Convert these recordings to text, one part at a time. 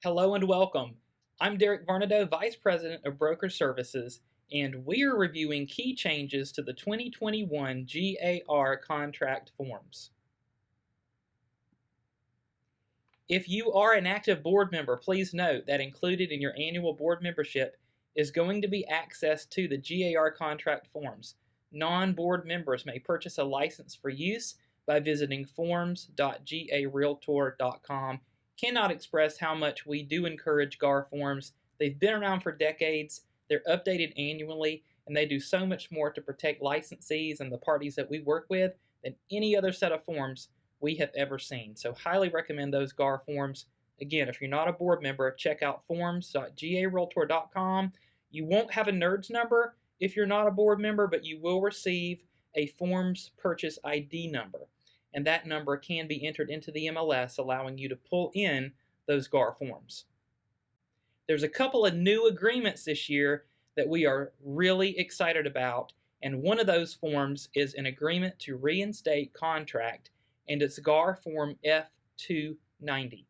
Hello and welcome. I'm Derek Varnadoe, Vice President of Broker Services, and we are reviewing key changes to the 2021 GAR contract forms. If you are an active board member, please note that included in your annual board membership is going to be access to the GAR contract forms. Non-board members may purchase a license for use by visiting forms.garealtor.com. Cannot express how much we do encourage GAR forms. They've been around for decades, they're updated annually, and they do so much more to protect licensees and the parties that we work with than any other set of forms we have ever seen. So highly recommend those GAR forms. Again, if you're not a board member, check out forms.garealtor.com. You won't have a NERDS number if you're not a board member, but you will receive a forms purchase ID number. And that number can be entered into the MLS, allowing you to pull in those GAR forms. There's a couple of new agreements this year that we are really excited about, and one of those forms is an agreement to reinstate contract, and it's GAR form F290.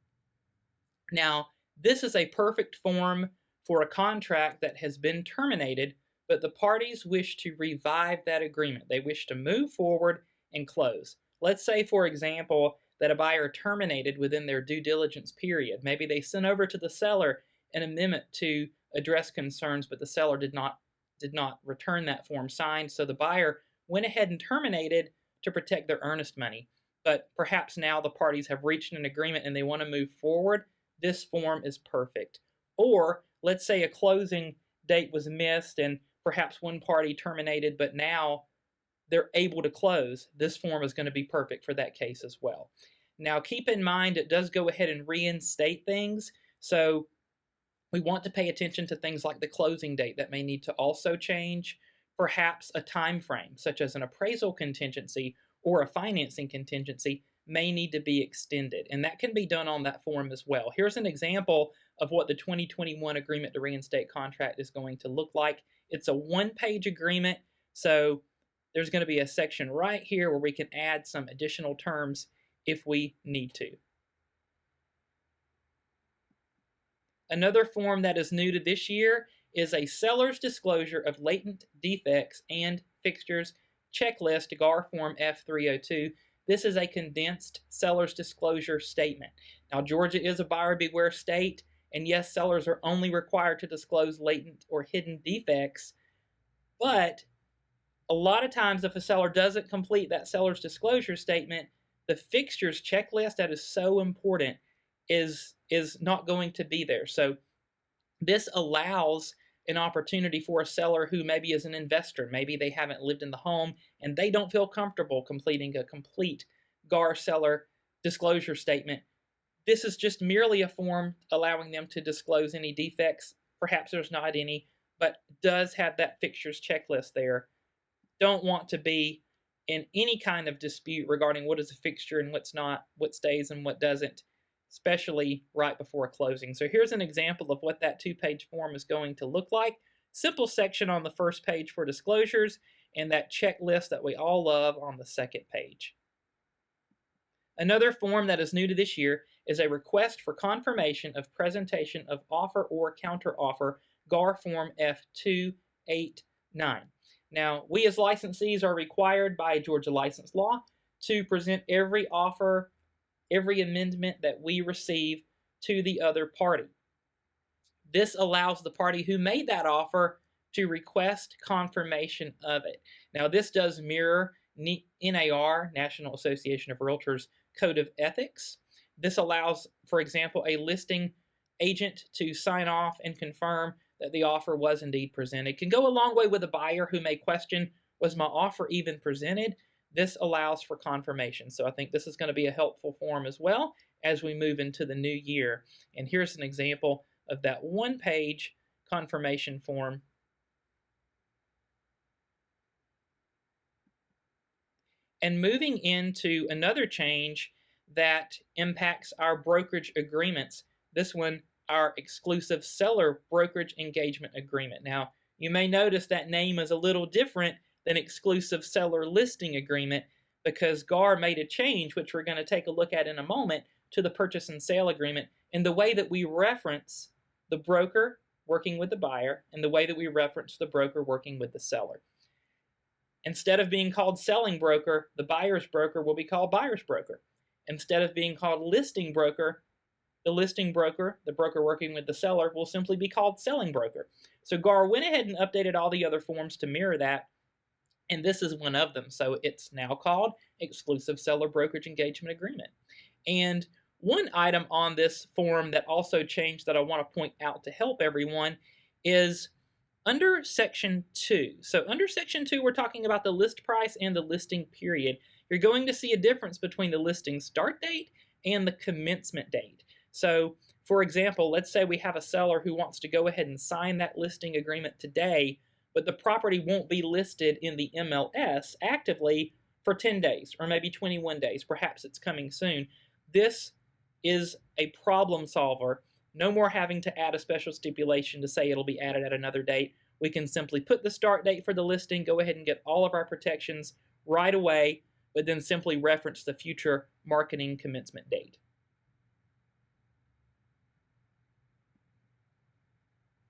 Now, this is a perfect form for a contract that has been terminated, but the parties wish to revive that agreement. They wish to move forward and close. Let's say, for example, that a buyer terminated within their due diligence period. Maybe they sent over to the seller an amendment to address concerns, but the seller did not return that form signed, so the buyer went ahead and terminated to protect their earnest money. But perhaps now the parties have reached an agreement and they want to move forward. This form is perfect. Or let's say a closing date was missed and perhaps one party terminated, but now they're able to close. This form is going to be perfect for that case as well. Now keep in mind it does go ahead and reinstate things, so we want to pay attention to things like the closing date that may need to also change, perhaps a time frame such as an appraisal contingency or a financing contingency may need to be extended, and that can be done on that form as well. Here's an example of what the 2021 agreement to reinstate contract is going to look like. It's a one-page agreement, so there's going to be a section right here where we can add some additional terms if we need to. Another form that is new to this year is a seller's disclosure of latent defects and fixtures checklist, GAR form F302. This is a condensed seller's disclosure statement. Now, Georgia is a buyer beware state, and yes, sellers are only required to disclose latent or hidden defects, but a lot of times if a seller doesn't complete that seller's disclosure statement, the fixtures checklist that is so important is not going to be there. So this allows an opportunity for a seller who maybe is an investor. Maybe they haven't lived in the home and they don't feel comfortable completing a complete GAR seller disclosure statement. This is just merely a form allowing them to disclose any defects. Perhaps there's not any, but does have that fixtures checklist there. Don't want to be in any kind of dispute regarding what is a fixture and what's not, what stays and what doesn't, especially right before closing. So here's an example of what that two-page form is going to look like. Simple section on the first page for disclosures, and that checklist that we all love on the second page. Another form that is new to this year is a request for confirmation of presentation of offer or counteroffer, GAR form F289. Now, we as licensees are required by Georgia license law to present every offer, every amendment that we receive to the other party. This allows the party who made that offer to request confirmation of it. Now, this does mirror NAR, National Association of Realtors, Code of Ethics. This allows, for example, a listing agent to sign off and confirm that the offer was indeed presented. It can go a long way with a buyer who may question, was my offer even presented? This allows for confirmation. So I think this is going to be a helpful form as well as we move into the new year. And here's an example of that one-page confirmation form. And moving into another change that impacts our brokerage agreements. This one, our exclusive seller brokerage engagement agreement. Now, you may notice that name is a little different than exclusive seller listing agreement because GAR made a change, which we're going to take a look at in a moment, to the purchase and sale agreement, in the way that we reference the broker working with the buyer and the way that we reference the broker working with the seller. Instead of being called selling broker, the buyer's broker will be called buyer's broker. Instead of being called listing broker, the listing broker, the broker working with the seller, will simply be called selling broker. So GAR went ahead and updated all the other forms to mirror that, and this is one of them. So it's now called Exclusive Seller Brokerage Engagement Agreement. And one item on this form that also changed that I want to point out to help everyone is under Section 2. So under Section 2, we're talking about the list price and the listing period. You're going to see a difference between the listing start date and the commencement date. So, for example, let's say we have a seller who wants to go ahead and sign that listing agreement today, but the property won't be listed in the MLS actively for 10 days or maybe 21 days. Perhaps it's coming soon. This is a problem solver. No more having to add a special stipulation to say it'll be added at another date. We can simply put the start date for the listing, go ahead and get all of our protections right away, but then simply reference the future marketing commencement date.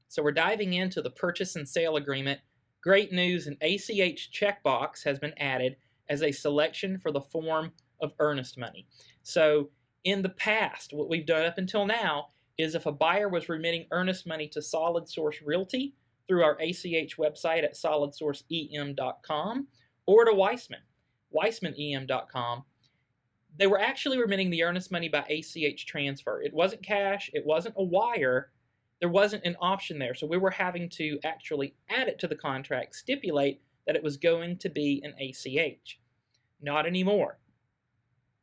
So we're diving into the purchase and sale agreement. Great news, an ACH checkbox has been added as a selection for the form of earnest money. So in the past, what we've done up until now is if a buyer was remitting earnest money to Solid Source Realty through our ACH website at solidsourceem.com or to weismanem.com, they were actually remitting the earnest money by ACH transfer. It wasn't cash, it wasn't a wire, there wasn't an option there. So we were having to actually add it to the contract, stipulate that it was going to be an ACH. Not anymore.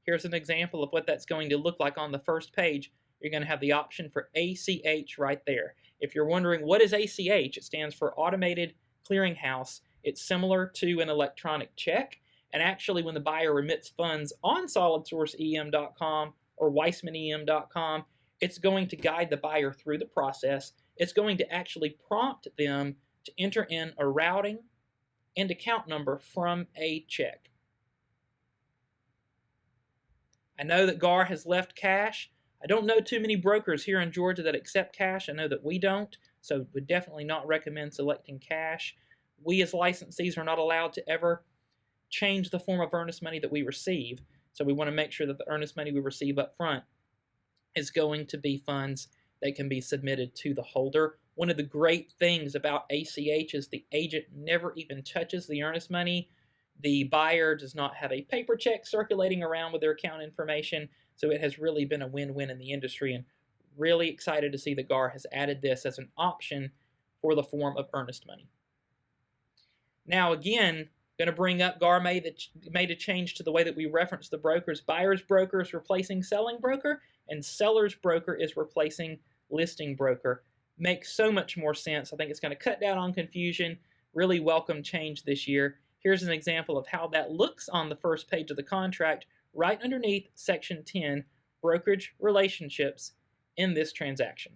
Here's an example of what that's going to look like on the first page. You're going to have the option for ACH right there. If you're wondering what is ACH, it stands for Automated Clearinghouse. It's similar to an electronic check. And actually, when the buyer remits funds on solidsourceem.com or weismanem.com, it's going to guide the buyer through the process. It's going to actually prompt them to enter in a routing and account number from a check. I know that GAR has left cash. I don't know too many brokers here in Georgia that accept cash. I know that we don't, so would definitely not recommend selecting cash. We as licensees are not allowed to ever change the form of earnest money that we receive, so we want to make sure that the earnest money we receive up front is going to be funds that can be submitted to the holder. One of the great things about ACH is the agent never even touches the earnest money. The buyer does not have a paper check circulating around with their account information, so it has really been a win-win in the industry, and really excited to see that GAR has added this as an option for the form of earnest money. Now again, going to bring up GAR made a change to the way that we reference the brokers. Buyer's broker is replacing selling broker, and seller's broker is replacing listing broker. Makes so much more sense. I think it's going to cut down on confusion. Really welcome change this year. Here's an example of how that looks on the first page of the contract, right underneath Section 10, Brokerage Relationships, in this transaction.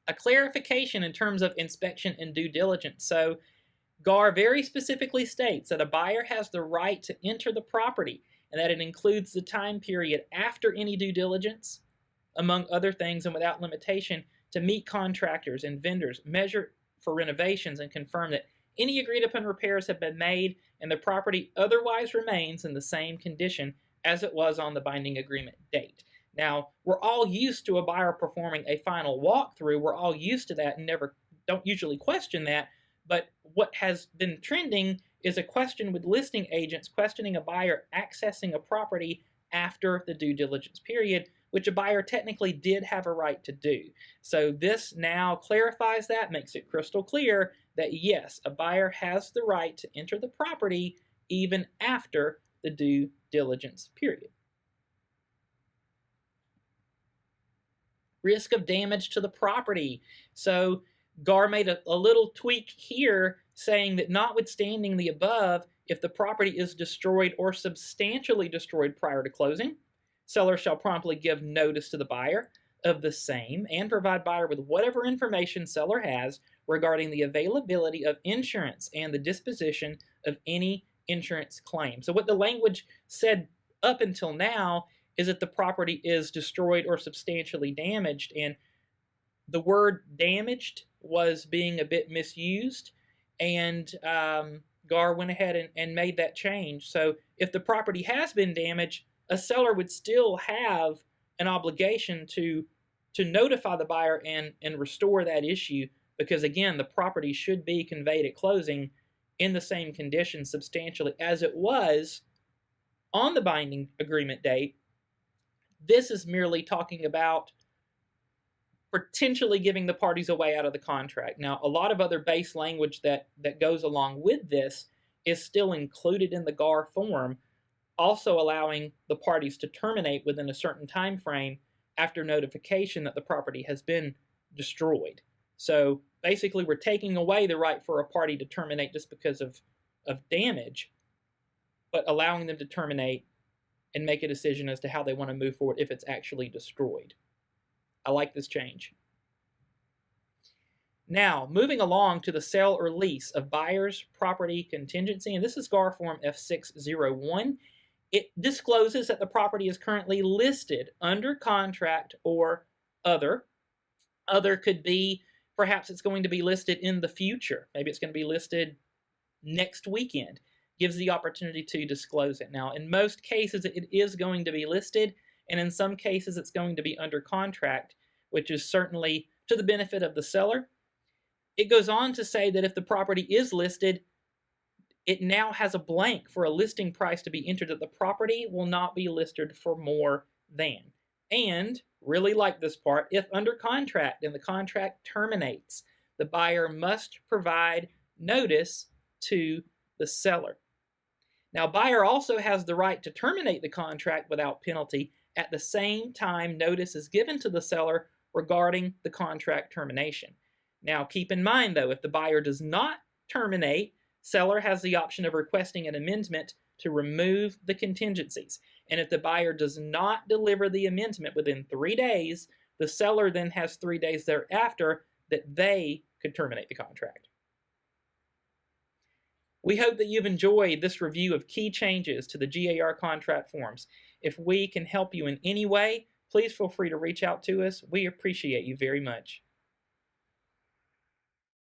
A clarification in terms of inspection and due diligence. So GAR very specifically states that a buyer has the right to enter the property and that it includes the time period after any due diligence, among other things and without limitation, to meet contractors and vendors, measure for renovations, and confirm that any agreed upon repairs have been made and the property otherwise remains in the same condition as it was on the binding agreement date. Now, we're all used to a buyer performing a final walkthrough. We're all used to that and don't usually question that. But what has been trending is a question with listing agents questioning a buyer accessing a property after the due diligence period, which a buyer technically did have a right to do. So this now clarifies that, makes it crystal clear that yes, a buyer has the right to enter the property even after the due diligence period. Risk of damage to the property. So GAR made a little tweak here saying that notwithstanding the above, if the property is destroyed or substantially destroyed prior to closing, seller shall promptly give notice to the buyer of the same and provide buyer with whatever information seller has regarding the availability of insurance and the disposition of any insurance claim. So what the language said up until now is that the property is destroyed or substantially damaged. And the word damaged was being a bit misused, and GAR went ahead and made that change. So if the property has been damaged, a seller would still have an obligation to notify the buyer and restore that issue, because again, the property should be conveyed at closing in the same condition substantially as it was on the binding agreement date. This is merely talking about potentially giving the parties a way out of the contract. Now, a lot of other base language that goes along with this is still included in the GAR form, also allowing the parties to terminate within a certain time frame after notification that the property has been destroyed. So basically, we're taking away the right for a party to terminate just because of damage, but allowing them to terminate and make a decision as to how they want to move forward if it's actually destroyed. I like this change. Now, moving along to the sale or lease of buyer's property contingency, and this is GAR form F601. It discloses that the property is currently listed under contract or other. Other could be, perhaps it's going to be listed in the future. Maybe it's going to be listed next weekend. Gives the opportunity to disclose it. Now, in most cases, it is going to be listed, and in some cases, it's going to be under contract, which is certainly to the benefit of the seller. It goes on to say that if the property is listed, it now has a blank for a listing price to be entered, that the property will not be listed for more than. And, really like this part, if under contract and the contract terminates, the buyer must provide notice to the seller. Now, buyer also has the right to terminate the contract without penalty at the same time notice is given to the seller regarding the contract termination. Now, keep in mind, though, if the buyer does not terminate, seller has the option of requesting an amendment to remove the contingencies. And if the buyer does not deliver the amendment within 3 days, the seller then has 3 days thereafter that they could terminate the contract. We hope that you've enjoyed this review of key changes to the GAR contract forms. If we can help you in any way, please feel free to reach out to us. We appreciate you very much.